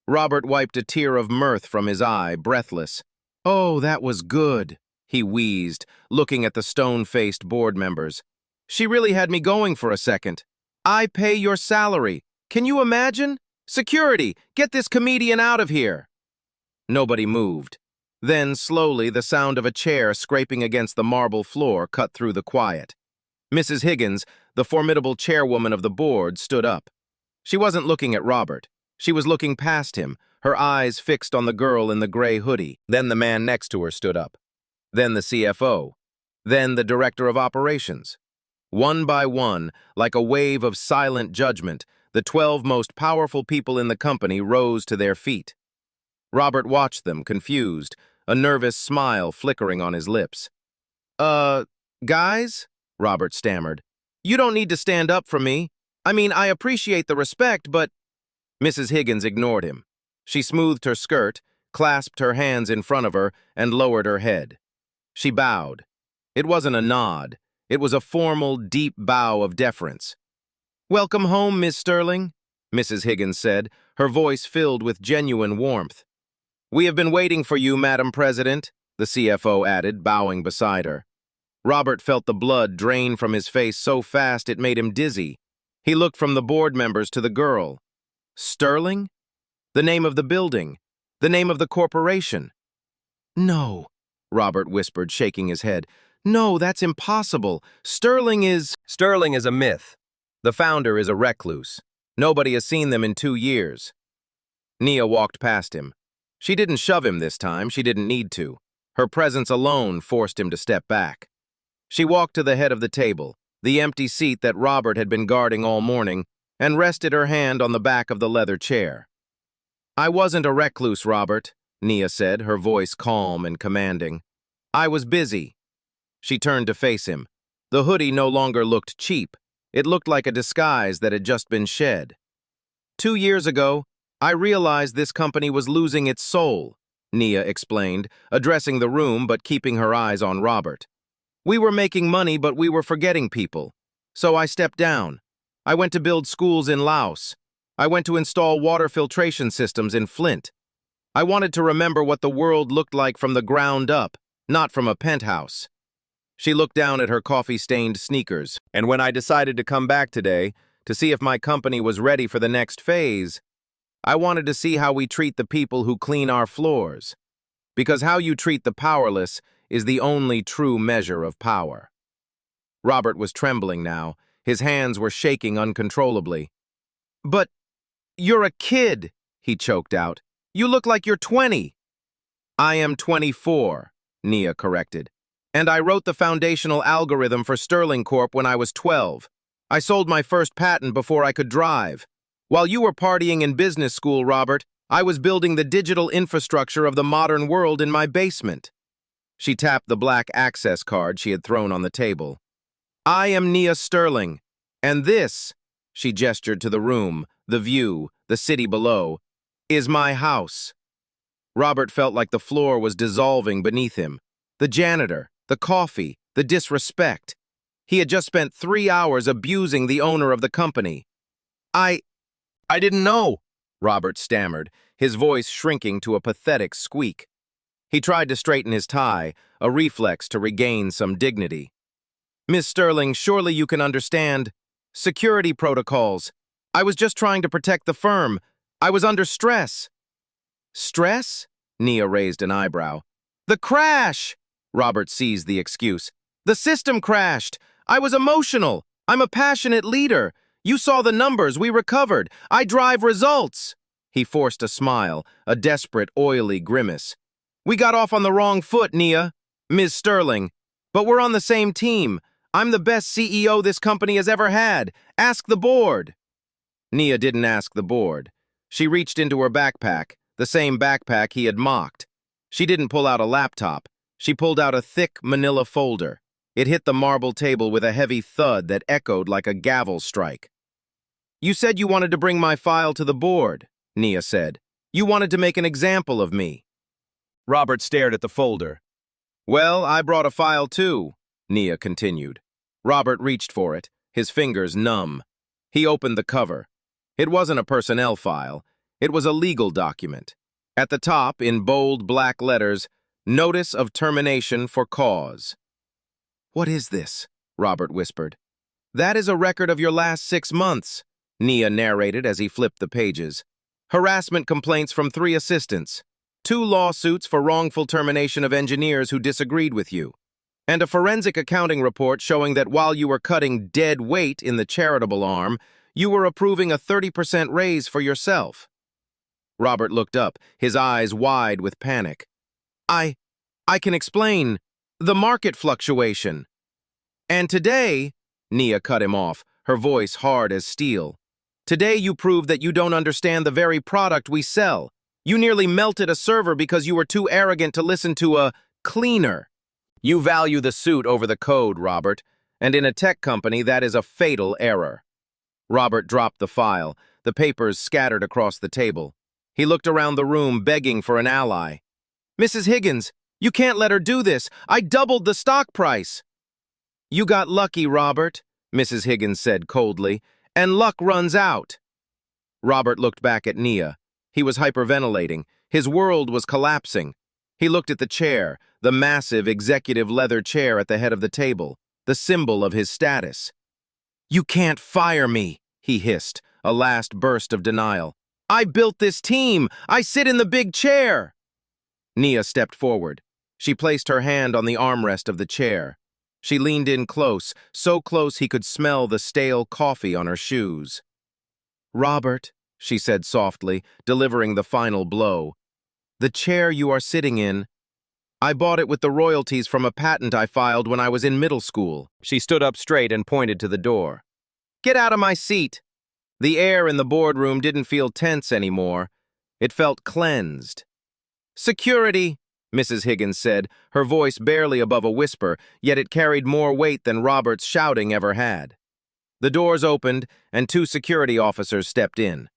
A: Robert wiped a tear of mirth from his eye, breathless. "Oh, that was good," he wheezed, looking at the stone-faced board members. "She really had me going for a second. I pay your salary. Can you imagine? Security, get this comedian out of here." Nobody moved. Then, slowly, the sound of a chair scraping against the marble floor cut through the quiet. Mrs. Higgins, the formidable chairwoman of the board, stood up. She wasn't looking at Robert. She was looking past him, her eyes fixed on the girl in the gray hoodie. Then the man next to her stood up. Then the CFO. Then the director of operations. One by one, like a wave of silent judgment, the 12 most powerful people in the company rose to their feet. Robert watched them, confused, a nervous smile flickering on his lips. Guys?" Robert stammered. "You don't need to stand up for me. I mean, I appreciate the respect, but—" Mrs. Higgins ignored him. She smoothed her skirt, clasped her hands in front of her, and lowered her head. She bowed. It wasn't a nod. It was a formal, deep bow of deference. "Welcome home, Miss Sterling," Mrs. Higgins said, her voice filled with genuine warmth. "We have been waiting for you, Madam President," the CFO added, bowing beside her. Robert felt the blood drain from his face so fast it made him dizzy. He looked from the board members to the girl. Sterling? The name of the building. The name of the corporation. "No," Robert whispered, shaking his head. "No, that's impossible. Sterling is a myth. The founder is a recluse. Nobody has seen them in 2 years." Nia walked past him. She didn't shove him this time. She didn't need to. Her presence alone forced him to step back. She walked to the head of the table, the empty seat that Robert had been guarding all morning, and rested her hand on the back of the leather chair. "I wasn't a recluse, Robert," Nia said, her voice calm and commanding. "I was busy." She turned to face him. The hoodie no longer looked cheap. It looked like a disguise that had just been shed. 2 years ago, I realized this company was losing its soul," Nia explained, addressing the room but keeping her eyes on Robert. "We were making money, but we were forgetting people. So I stepped down. I went to build schools in Laos. I went to install water filtration systems in Flint. I wanted to remember what the world looked like from the ground up, not from a penthouse." She looked down at her coffee-stained sneakers. "And when I decided to come back today, to see if my company was ready for the next phase, I wanted to see how we treat the people who clean our floors. Because how you treat the powerless is the only true measure of power." Robert was trembling now. His hands were shaking uncontrollably. "But you're a kid," he choked out. "You look like you're 20. "I am 24, Nia corrected. "And I wrote the foundational algorithm for Sterling Corp when I was 12. I sold my first patent before I could drive. While you were partying in business school, Robert, I was building the digital infrastructure of the modern world in my basement." She tapped the black access card she had thrown on the table. "I am Nia Sterling, and this," she gestured to the room, the view, the city below, "is my house." Robert felt like the floor was dissolving beneath him. The janitor, the coffee, the disrespect. He had just spent 3 hours abusing the owner of the company. I didn't know," Robert stammered, his voice shrinking to a pathetic squeak. He tried to straighten his tie, a reflex to regain some dignity. "Miss Sterling, surely you can understand. Security protocols. I was just trying to protect the firm. I was under stress." "Stress?" Nia raised an eyebrow. "The crash!" Robert seized the excuse. "The system crashed. I was emotional. I'm a passionate leader. You saw the numbers. We recovered. I drive results. He forced a smile, a desperate, oily grimace. We got off on the wrong foot, Nia. Ms. Sterling. But we're on the same team. I'm the best CEO this company has ever had. Ask the board. Nia didn't ask the board. She reached into her backpack, the same backpack he had mocked. She didn't pull out a laptop. She pulled out a thick manila folder. It hit the marble table with a heavy thud that echoed like a gavel strike. You said you wanted to bring my file to the board, Nia said. You wanted to make an example of me. Robert stared at the folder. Well, I brought a file too, Nia continued. Robert reached for it, his fingers numb. He opened the cover. It wasn't a personnel file. It was a legal document. At the top, in bold black letters, Notice of Termination for Cause. What is this? Robert whispered. That is a record of your last 6 months, Nia narrated as he flipped the pages. Harassment complaints from 3 assistants, 2 lawsuits for wrongful termination of engineers who disagreed with you, and a forensic accounting report showing that while you were cutting dead weight in the charitable arm, you were approving a 30% raise for yourself. Robert looked up, his eyes wide with panic. I can explain. The market fluctuation. And today, Nia cut him off, her voice hard as steel. Today you proved that you don't understand the very product we sell. You nearly melted a server because you were too arrogant to listen to a cleaner. You value the suit over the code, Robert, and in a tech company that is a fatal error. Robert dropped the file, the papers scattered across the table. He looked around the room begging for an ally. Mrs. Higgins, you can't let her do this. I doubled the stock price. You got lucky, Robert, Mrs. Higgins said coldly, and luck runs out. Robert looked back at Nia. He was hyperventilating. His world was collapsing. He looked at the chair, the massive executive leather chair at the head of the table, the symbol of his status. You can't fire me, he hissed, a last burst of denial. I built this team. I sit in the big chair. Nia stepped forward. She placed her hand on the armrest of the chair. She leaned in close, so close he could smell the stale coffee on her shoes. Robert, she said softly, delivering the final blow, the chair you are sitting in, I bought it with the royalties from a patent I filed when I was in middle school. She stood up straight and pointed to the door. Get out of my seat. The air in the boardroom didn't feel tense anymore. It felt cleansed. Security, Mrs. Higgins said, her voice barely above a whisper, yet it carried more weight than Robert's shouting ever had. The doors opened, and 2 security officers stepped in.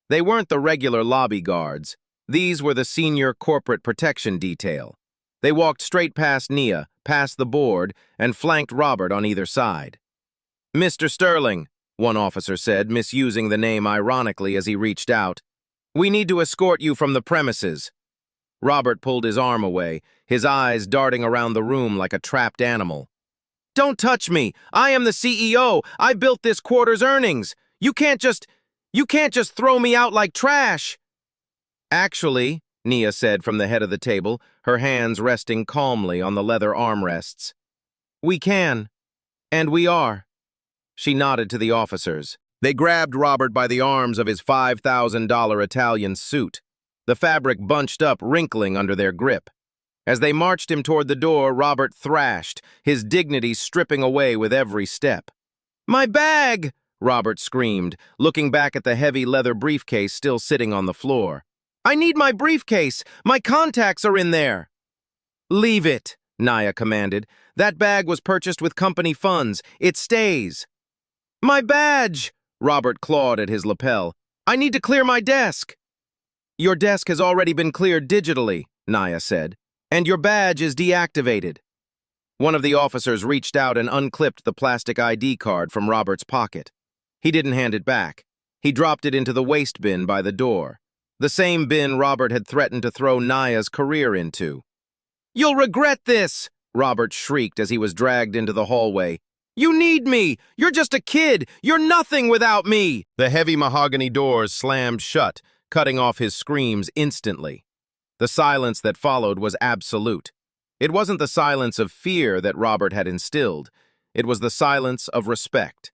A: They weren't the regular lobby guards. These were the senior corporate protection detail. They walked straight past Nia, past the board, and flanked Robert on either side. Mr. Sterling, one officer said, misusing the name ironically as he reached out, we need to escort you from the premises. Robert pulled his arm away, his eyes darting around the room like a trapped animal. Don't touch me! I am the CEO! I built this quarter's earnings! You can't just throw me out like trash! Actually, Nia said from the head of the table, her hands resting calmly on the leather armrests. We can. And we are. She nodded to the officers. They grabbed Robert by the arms of his $5,000 Italian suit. The fabric bunched up, wrinkling under their grip. As they marched him toward the door, Robert thrashed, his dignity stripping away with every step. My bag! Robert screamed, looking back at the heavy leather briefcase still sitting on the floor. I need my briefcase! My contacts are in there! Leave it, Nia commanded. That bag was purchased with company funds. It stays. My badge! Robert clawed at his lapel. I need to clear my desk. Your desk has already been cleared digitally, Nia said, and your badge is deactivated. One of the officers reached out and unclipped the plastic ID card from Robert's pocket. He didn't hand it back. He dropped it into the waste bin by the door, the same bin Robert had threatened to throw Nia's career into. You'll regret this, Robert shrieked as he was dragged into the hallway. You need me! You're just a kid! You're nothing without me! The heavy mahogany doors slammed shut, cutting off his screams instantly. The silence that followed was absolute. It wasn't the silence of fear that Robert had instilled. It was the silence of respect.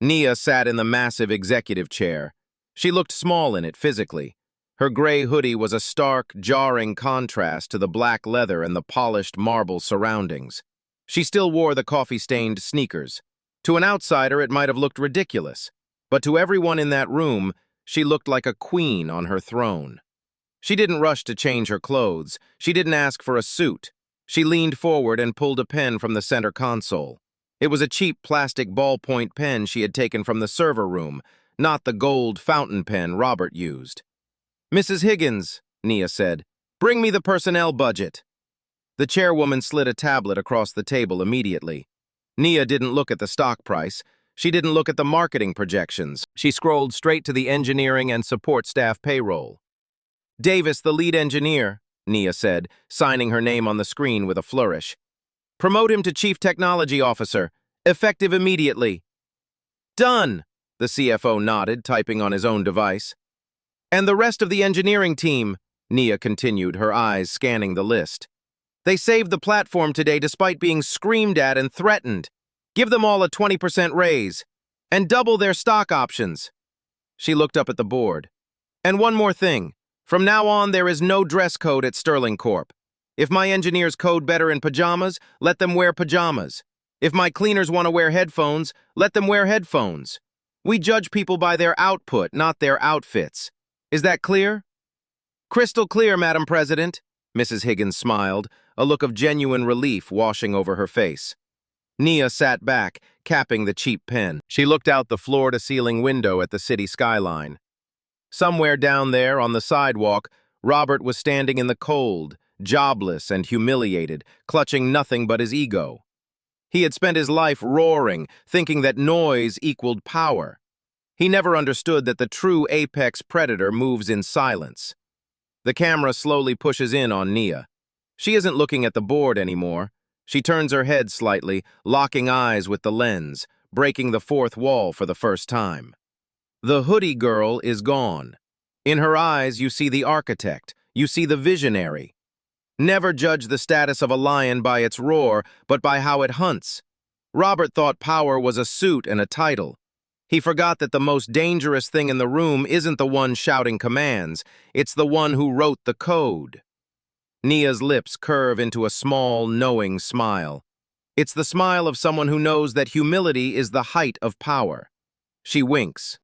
A: Nia sat in the massive executive chair. She looked small in it physically. Her gray hoodie was a stark, jarring contrast to the black leather and the polished marble surroundings. She still wore the coffee-stained sneakers. To an outsider, it might have looked ridiculous, but to everyone in that room, she looked like a queen on her throne. She didn't rush to change her clothes. She didn't ask for a suit. She leaned forward and pulled a pen from the center console. It was a cheap plastic ballpoint pen she had taken from the server room, not the gold fountain pen Robert used. "Mrs. Higgins," Nia said, "bring me the personnel budget." The chairwoman slid a tablet across the table immediately. Nia didn't look at the stock price. She didn't look at the marketing projections. She scrolled straight to the engineering and support staff payroll. "Davis, the lead engineer," Nia said, signing her name on the screen with a flourish. "Promote him to Chief Technology Officer, effective immediately." "Done," the CFO nodded, typing on his own device. "And the rest of the engineering team," Nia continued, her eyes scanning the list. "They saved the platform today despite being screamed at and threatened. Give them all a 20% raise. And double their stock options." She looked up at the board. "And one more thing. From now on, there is no dress code at Sterling Corp. If my engineers code better in pajamas, let them wear pajamas. If my cleaners want to wear headphones, let them wear headphones. We judge people by their output, not their outfits. Is that clear?" "Crystal clear, Madam President," Mrs. Higgins smiled, a look of genuine relief washing over her face. Nia sat back, capping the cheap pen. She looked out the floor-to-ceiling window at the city skyline. Somewhere down there on the sidewalk, Robert was standing in the cold, jobless and humiliated, clutching nothing but his ego. He had spent his life roaring, thinking that noise equaled power. He never understood that the true apex predator moves in silence. The camera slowly pushes in on Nia. She isn't looking at the board anymore. She turns her head slightly, locking eyes with the lens, breaking the fourth wall for the first time. The hoodie girl is gone. In her eyes, you see the architect. You see the visionary. Never judge the status of a lion by its roar, but by how it hunts. Robert thought power was a suit and a title. He forgot that the most dangerous thing in the room isn't the one shouting commands, it's the one who wrote the code. Nia's lips curve into a small, knowing smile. It's the smile of someone who knows that humility is the height of power. She winks.